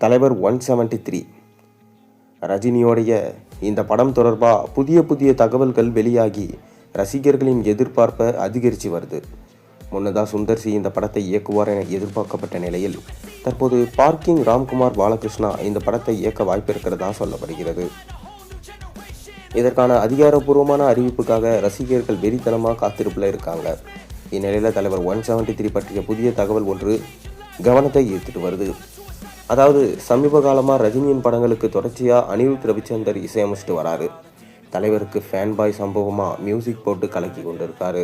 தலைவர் 173 ரஜினியோடைய இந்த படம் தொடர்பாக புதிய தகவல்கள் வெளியாகி ரசிகர்களின் எதிர்பார்ப்பை அதிகரித்து வருது. முன்னதாக சுந்தர் சி இந்த படத்தை இயக்குவார் என எதிர்பார்க்கப்பட்ட நிலையில் தற்போது பார்க்கிங் ராம்குமார் பாலகிருஷ்ணா இந்த படத்தை இயக்க வாய்ப்பு இருக்கிறதா சொல்லப்படுகிறது. இதற்கான அதிகாரப்பூர்வமான அறிவிப்புக்காக ரசிகர்கள் வெறித்தனமாக காத்திருப்பில் இருக்காங்க. இந்நிலையில் தலைவர் 173 பற்றிய புதிய தகவல் ஒன்று கவனத்தை ஈர்த்துட்டு வருது. அதாவது சமீப காலமாக ரஜினியின் படங்களுக்கு தொடர்ச்சியாக அனிருத் ரவிச்சந்தர் இசையமைச்சிட்டு வராரு. தலைவருக்கு ஃபேன் பாய் சம்பவமாக மியூசிக் போட்டு கலக்கி கொண்டிருக்காரு.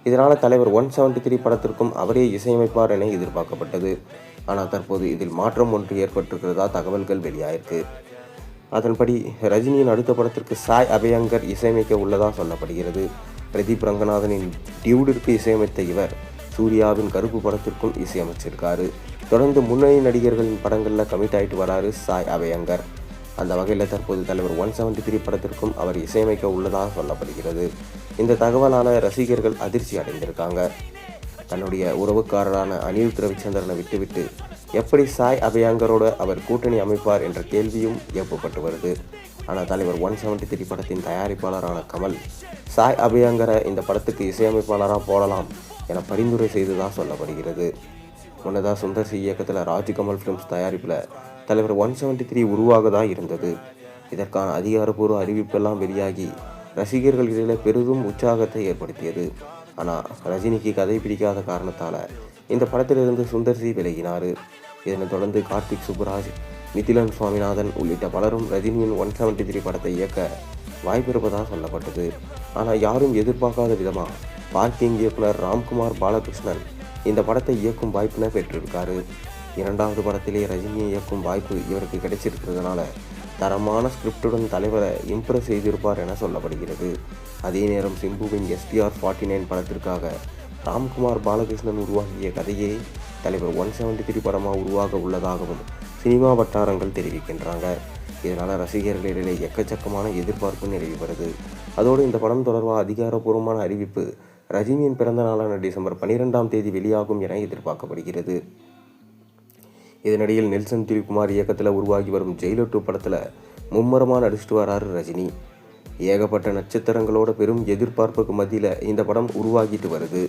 இதனால் தலைவர் 173 படத்திற்கும் அவரே இசையமைப்பார் என எதிர்பார்க்கப்பட்டது. ஆனால் தற்போது இதில் மாற்றம் ஒன்று ஏற்பட்டிருக்கிறதா தகவல்கள் வெளியாயிருக்கு. அதன்படி ரஜினியின் அடுத்த படத்திற்கு சாய் அபயங்கர் இசையமைக்க உள்ளதாக சொல்லப்படுகிறது. பிரதீப் ரங்கநாதனின் டியூடிற்கு இசையமைத்த இவர் சூர்யாவின் கருப்பு படத்திற்கும் இசையமைச்சிருக்காரு. தொடர்ந்து முன்னணி நடிகர்களின் படங்களில் கமிட் ஆகிட்டு வராரு சாய் அபயங்கர். அந்த வகையில் தற்போது தலைவர் 173 படத்திற்கும் அவர் இசையமைக்க உள்ளதாக சொல்லப்படுகிறது. இந்த தகவலால் ரசிகர்கள் அதிர்ச்சி அடைந்திருக்காங்க. தன்னுடைய உறவுக்காரரான அனிருத் ரவிச்சந்திரனை விட்டுவிட்டு எப்படி சாய் அபயங்கரோடு அவர் கூட்டணி அமைப்பார் என்ற கேள்வியும் எழுப்பப்பட்டு வருது. ஆனால் தலைவர் 173 படத்தின் தயாரிப்பாளரான கமல் சாய் அபயங்கரை இந்த படத்துக்கு இசையமைப்பாளராக போடலாம் என பரிந்துரை செய்ததாக சொல்லப்படுகிறது. முன்னதாக சுந்தர் சி இயக்கத்தில் ராஜ்கமல் ஃபிலிம்ஸ் தயாரிப்பில் தலைவர் 173 உருவாகதான் இருந்தது. இதற்கான அதிகாரப்பூர்வ அறிவிப்பெல்லாம் வெளியாகி ரசிகர்களிடையே பெரிதும் உற்சாகத்தை ஏற்படுத்தியது. ஆனால் ரஜினிக்கு கதை பிடிக்காத காரணத்தால் இந்த படத்திலிருந்து சுந்தர் சி விலகினார். இதனைத் தொடர்ந்து கார்த்திக் சுப்புராஜ், மிதிலன் சுவாமிநாதன் உள்ளிட்ட பலரும் ரஜினியின் 173 படத்தை இயக்க வாய்ப்பிருப்பதாக சொல்லப்பட்டது. ஆனால் யாரும் எதிர்பார்க்காத விதமாக பார்க்கிங் இயக்குனர் ராம்குமார் பாலகிருஷ்ணன் இந்த படத்தை இயக்கும் வாய்ப்பினை பெற்றிருக்காரு. இரண்டாவது படத்திலே ரஜினியை இயக்கும் வாய்ப்பு இவருக்கு கிடைச்சிருக்கிறதுனால தரமான ஸ்கிரிப்டுடன் தலைவரை இம்ப்ரெஸ் செய்திருப்பார் என சொல்லப்படுகிறது. அதே நேரம் சிம்புவின் STR 49 படத்திற்காக ராம்குமார் பாலகிருஷ்ணன் உருவாக்கிய கதையே தலைவர் 173 படமாக உருவாக உள்ளதாகவும் சினிமா வட்டாரங்கள் தெரிவிக்கின்றாங்க. இதனால் ரசிகர்களிடையே எக்கச்சக்கமான எதிர்பார்ப்பு நிலவி வருது. அதோடு இந்த படம் தொடர்பாக அதிகாரப்பூர்வமான அறிவிப்பு ரஜினியின் பிறந்த நாளான டிசம்பர் 12ஆம் தேதி வெளியாகும் என எதிர்பார்க்கப்படுகிறது. இதனிடையில் நெல்சன் திலீப்குமார் இயக்கத்தில் உருவாகி வரும் ஜெயிலர் 2 படத்தில் மும்மரமாக நடிச்சிட்டு வராரு ரஜினி. ஏகப்பட்ட நட்சத்திரங்களோட பெரும் எதிர்பார்ப்புக்கு மத்தியில் இந்த படம் உருவாகிட்டு வருது.